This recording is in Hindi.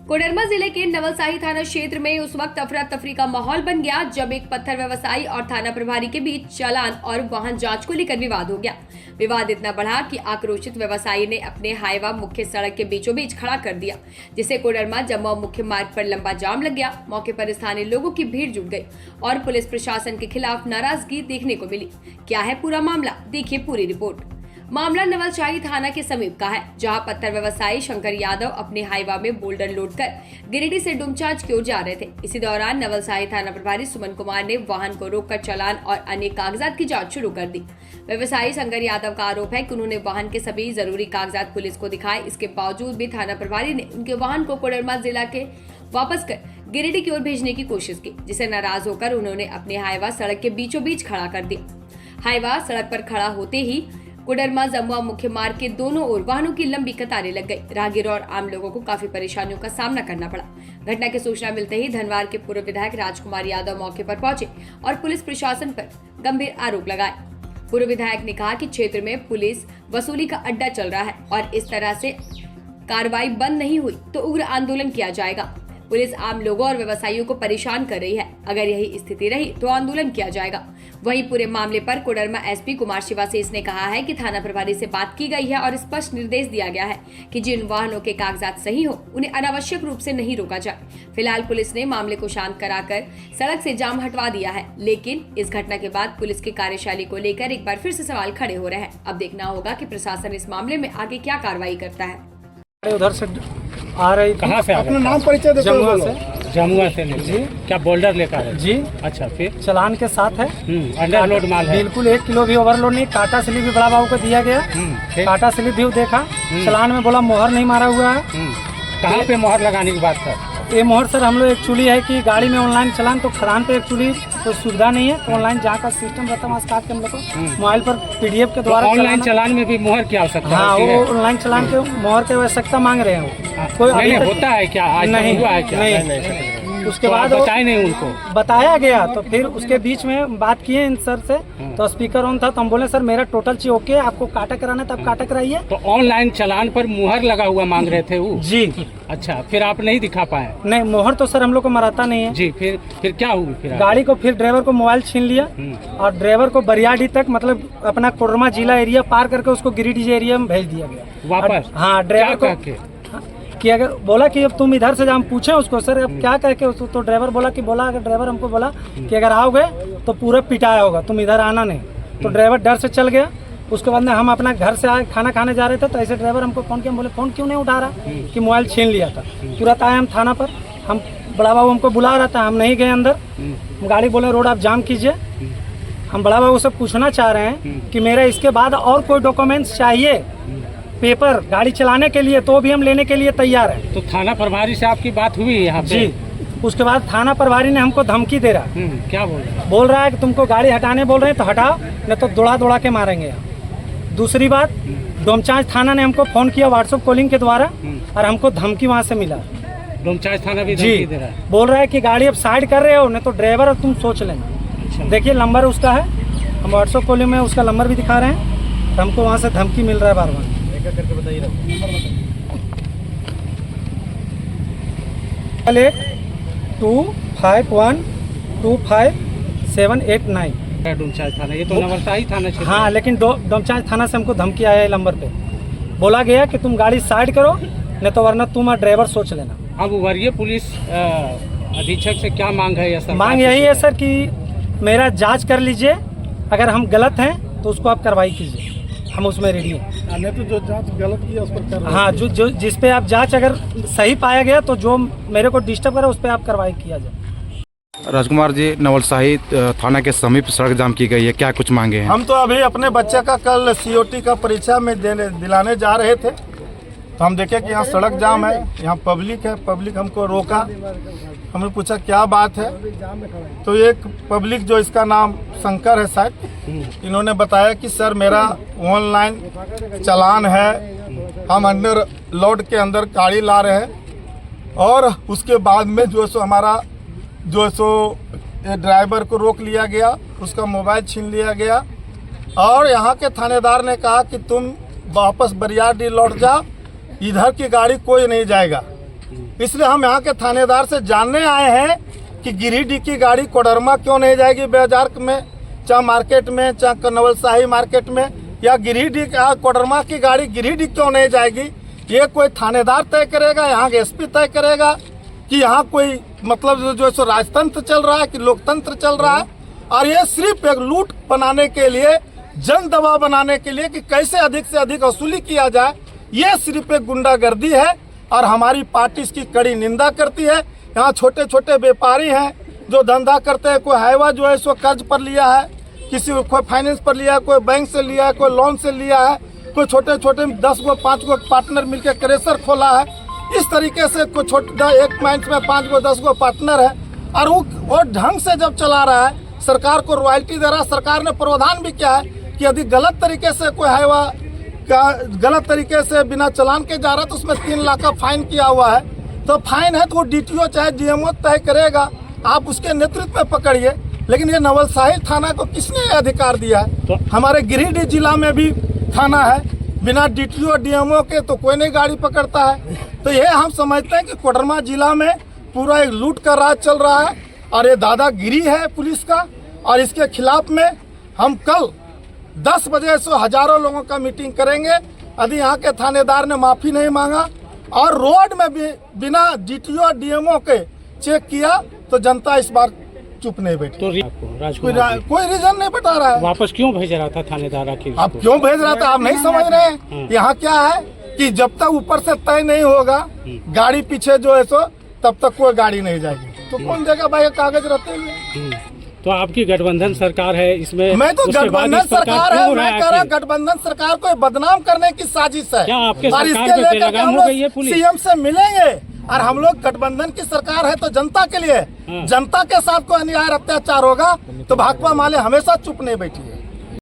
कोडरमा जिले के नवलसाही थाना क्षेत्र में उस वक्त अफरा तफरी का माहौल बन गया जब एक पत्थर व्यवसायी और थाना प्रभारी के बीच चालान और वाहन जांच को लेकर विवाद हो गया। विवाद इतना बढ़ा कि आक्रोशित व्यवसायी ने अपने हाईवा मुख्य सड़क के बीचों बीच खड़ा कर दिया, जिससे कोडरमा जम्मू मुख्य मार्ग पर लंबा जाम लग गया। मौके पर स्थानीय लोगों की भीड़ जुट गई और पुलिस प्रशासन के खिलाफ नाराजगी देखने को मिली। क्या है पूरा मामला, देखिए पूरी रिपोर्ट। मामला नवलसाही थाना के समीप का है, जहां पत्थर व्यवसायी शंकर यादव अपने हाईवा में बोल्डर लोड कर गिरिडीह से डुमचांच की ओर जा रहे थे। इसी दौरान नवलसाही थाना प्रभारी सुमन कुमार ने वाहन को रोककर चालान और अन्य कागजात की जांच शुरू कर दी। व्यवसायी शंकर यादव का आरोप है कि उन्होंने वाहन के सभी जरूरी कागजात पुलिस को दिखाए। इसके बावजूद भी थाना प्रभारी ने उनके वाहन को कोडरमा जिला के वापस कर गिरिडीह की ओर भेजने की कोशिश की, जिसे नाराज होकर उन्होंने अपने हाईवा सड़क के बीचों बीच खड़ा कर दिया। हाईवा सड़क पर खड़ा होते ही कोडरमा जम्मू मुख्य मार्ग के दोनों ओर वाहनों की लंबी कतारें लग गई। राहगीरों और आम लोगों को काफी परेशानियों का सामना करना पड़ा। घटना की सूचना मिलते ही धनवार के पूर्व विधायक राजकुमार यादव मौके पर पहुंचे और पुलिस प्रशासन पर गंभीर आरोप लगाए। पूर्व विधायक ने कहा कि क्षेत्र में पुलिस वसूली का अड्डा चल रहा है और इस तरह से कार्रवाई बंद नहीं हुई तो उग्र आंदोलन किया जाएगा। पुलिस आम लोगों और व्यवसायियों को परेशान कर रही है। अगर यही स्थिति रही तो आंदोलन किया जाएगा। वहीं पूरे मामले पर कोडरमा एसपी कुमार शिवासेस ने कहा है कि थाना प्रभारी से बात की गई है और स्पष्ट निर्देश दिया गया है कि जिन वाहनों के कागजात सही हो उन्हें अनावश्यक रूप से नहीं रोका जाए। फिलहाल पुलिस ने मामले को शांत कराकर सड़क से जाम हटवा दिया है, लेकिन इस घटना के बाद पुलिस की कार्यशैली को लेकर एक बार फिर से सवाल खड़े हो रहे हैं। अब देखना होगा कि प्रशासन इस मामले में आगे क्या कार्रवाई करता है। उधर से आ रही, कहाँ से अपना नाम परिचय दे। जमुआ से जी। क्या बोल्डर लेकर है जी? अच्छा, फिर चलान के साथ है। अंडरलोड माल है। बिल्कुल 1 किलो भी ओवरलोड नहीं। काटा स्लिप भी बड़ा बाबू को दिया गया। काटा स्लिप भी देखा। चलान में बोला मोहर नहीं मारा हुआ है। कहाँ पे मोहर लगाने की बात है? ये मोहर सर हम लोग एक्चुअली है कि गाड़ी में ऑनलाइन चलान तो खदान पे एक्चुअली कोई सुविधा नहीं है, तो ऑनलाइन जहाँ का सिस्टम रहता है वहाँ काट के हम लोग को मोबाइल पर पीडीएफ के द्वारा ऑनलाइन चलान में भी मोहर की आवश्यकता हाँ, वो ऑनलाइन चलान के मोहर की आवश्यकता मांग रहे हैं। कोई नहीं होता है क्या? आज नहीं हुआ है क्या? नहीं। उसके बाद बताया नहीं उनको, बताया गया तो फिर उसके बीच में बात किए इन सर से, तो स्पीकर ऑन था तो हम बोले सर मेरा टोटल चीज ओके, आपको काटा कराना था आप काटा कराइए। तो ऑनलाइन चलान पर मुहर लगा हुआ मांग रहे थे वो जी। अच्छा, फिर आप नहीं दिखा पाए? नहीं, मोहर तो सर हम लोग को मराता नहीं है जी। फिर क्या हुआ? फिर गाड़ी को फिर ड्राइवर को मोबाइल छीन लिया और ड्राइवर को बरियाडी तक मतलब अपना कोडरमा जिला एरिया पार करके उसको गिरिडीह एरिया में भेज दिया गया वापस। हाँ, ड्राइवर को कि अगर बोला कि अब तुम इधर से हम पूछे उसको सर अब क्या कह के उसको, तो ड्राइवर बोला कि अगर ड्राइवर हमको बोला कि अगर आओगे तो पूरा पिटाया होगा, तुम इधर आना नहीं। तो ड्राइवर डर से चल गया। उसके बाद में हम अपना घर से आए, खाना खाने जा रहे थे तो ऐसे ड्राइवर हमको फोन किया, बोले फोन क्यों नहीं उठा रहा कि मोबाइल छीन लिया था। तुरंत आए हम थाना पर, हम बड़ा बाबू हमको बुला रहा था, हम नहीं गए अंदर। गाड़ी बोले रोड आप जाम कीजिए। हम बड़ा बाबू से पूछना चाह रहे हैं कि मेरा इसके बाद और कोई डॉक्यूमेंट्स चाहिए पेपर गाड़ी चलाने के लिए, तो भी हम लेने के लिए तैयार हैं। तो थाना प्रभारी से आपकी बात हुई यहाँ पे? जी। उसके बाद थाना प्रभारी ने हमको धमकी दे रहा। क्या बोल रहा है? बोल रहा है कि तुमको गाड़ी हटाने बोल रहे हैं तो हटाओ, नहीं तो दौड़ा के मारेंगे यहाँ। दूसरी बात, डोमचांच थाना ने हमको फोन किया व्हाट्सएप कॉलिंग के द्वारा और हमको धमकी वहाँ से मिला। डोमचांच थाना भी धमकी दे रहा है? बोल रहा है कि गाड़ी अब साइड कर रहे हो नहीं तो ड्राइवर अब तुम सोच लेना। अच्छा। देखिए नंबर उसका है, हम व्हाट्सएप कॉलिंग में उसका नंबर भी दिखा रहे हैं। हमको वहाँ से धमकी मिल रहा है बार बार। करके बताइए 2512578 डोमचांच थाना, ये तो नवलसाही थाना क्षेत्र। हाँ, लेकिन डोमचांच थाना से हमको धमकी आया है नंबर पे। बोला गया कि तुम गाड़ी साइड करो नहीं तो वरना तुम और ड्राइवर सोच लेना। अब वरीय पुलिस अधीक्षक से क्या मांग है? सर मांग यही है सर कि मेरा जांच कर लीजिए, अगर हम गलत हैं तो उसको आप कार्रवाई कीजिए, हम उसमें रेडी हैं। नहीं तो जो जांच गलत किया उस पर कर हाँ, जो जिस पे आप जांच अगर सही पाया गया तो जो मेरे को डिस्टर्ब करे उस पर आप कार्रवाई किया जाए। राजकुमार जी, नवलसाही थाना के समीप सड़क जाम की गई है, क्या कुछ मांगे हैं? हम तो अभी अपने बच्चे का कल सीओटी का परीक्षा में दिलाने जा रहे थे तो हम देखे कि यहाँ सड़क जाम है, यहाँ पब्लिक है, पब्लिक हमको रोका। हमने पूछा क्या बात है, तो एक पब्लिक जो इसका नाम शंकर है शायद, इन्होंने बताया कि सर मेरा ऑनलाइन चालान है, हम अंडर लोड के अंदर गाड़ी ला रहे हैं और उसके बाद में जो सो हमारा ड्राइवर को रोक लिया गया, उसका मोबाइल छीन लिया गया और यहाँ के थानेदार ने कहा कि तुम वापस बरियारडीह लौट जाओ, इधर की गाड़ी कोई नहीं जाएगा। इसलिए हम यहाँ के थानेदार से जानने आए हैं कि गिरिडीह की गाड़ी कोडरमा क्यों नहीं जाएगी बाजार में, चाहे मार्केट में, चाहे नवलसाही मार्केट में, या गिरिडीह कोडरमा की गाड़ी गिरिडीह क्यों नहीं जाएगी। ये कोई थानेदार तय करेगा, यहाँ के एसपी तय करेगा कि यहाँ कोई मतलब जो सो राजतंत्र चल रहा है कि लोकतंत्र चल रहा है। और ये सिर्फ एक लूट बनाने के लिए, जन दबाव बनाने के लिए कि कैसे अधिक से अधिक वसूली किया जाए, ये सिर्फ एक गुंडागर्दी है और हमारी पार्टी इसकी कड़ी निंदा करती है। यहाँ छोटे छोटे व्यापारी हैं जो धंधा करते हैं, कोई हाईवा जो है सो कर्ज पर लिया है, किसी कोई फाइनेंस पर लिया है, कोई बैंक से लिया है, कोई लोन से लिया है, कोई छोटे छोटे 10 गो 5 गो पार्टनर मिलकर क्रेशर खोला है। इस तरीके से कोई छोटा एक माइंस में 5 गो 10 गो पार्टनर है और वो ढंग से जब चला रहा है, सरकार को रॉयल्टी दे रहा है। सरकार ने प्रावधान भी किया है कि यदि गलत तरीके से कोई हाईवा का गलत तरीके से बिना चालान के जा रहा है तो उसमें 3 लाख का फाइन किया हुआ है। तो फाइन है तो वो डीटीओ चाहे डीएमओ तय करेगा, आप उसके नेतृत्व में पकड़िए। लेकिन ये नवलसाही थाना को किसने अधिकार दिया है? तो हमारे गिरिडीह जिला में भी थाना है, बिना डीटीओ डीएमओ के तो कोई नहीं गाड़ी पकड़ता है। तो ये हम समझते हैं कि कोडरमा जिला में पूरा एक लूट का राज चल रहा है और ये दादागिरी है पुलिस का। और इसके खिलाफ में हम कल 10 बजे से हजारों लोगों का मीटिंग करेंगे यदि यहाँ के थानेदार ने माफ़ी नहीं मांगा और रोड में भी बिना डीटीओ डीएमओ के चेक किया तो जनता इस बार चुप नहीं बैठी। तो कोई रीजन नहीं बता रहा है। वापस क्यों भेज रहा था थानेदार आखिर? अब क्यों भेज रहा था आप नहीं समझ रहे हैं। यहाँ क्या है कि जब तक ऊपर से तय नहीं होगा गाड़ी पीछे जो है सो तब तक कोई गाड़ी नहीं जाएगी। तो कौन देगा भाई कागज रहते हुए? तो आपकी गठबंधन सरकार है इसमें, मैं तो गठबंधन सरकार है, मैं कह रहा गठबंधन सरकार को बदनाम करने की साजिश है। क्या आपके और सरकार इसके पे लेकर लगाम हम हो गई है लोग पुलिस? सीएम से मिलेंगे और हम लोग गठबंधन की सरकार है तो जनता के लिए, जनता के साथ कोई अन्याय अत्याचार होगा तो भाकपा माले हमेशा चुप नहीं बैठी है।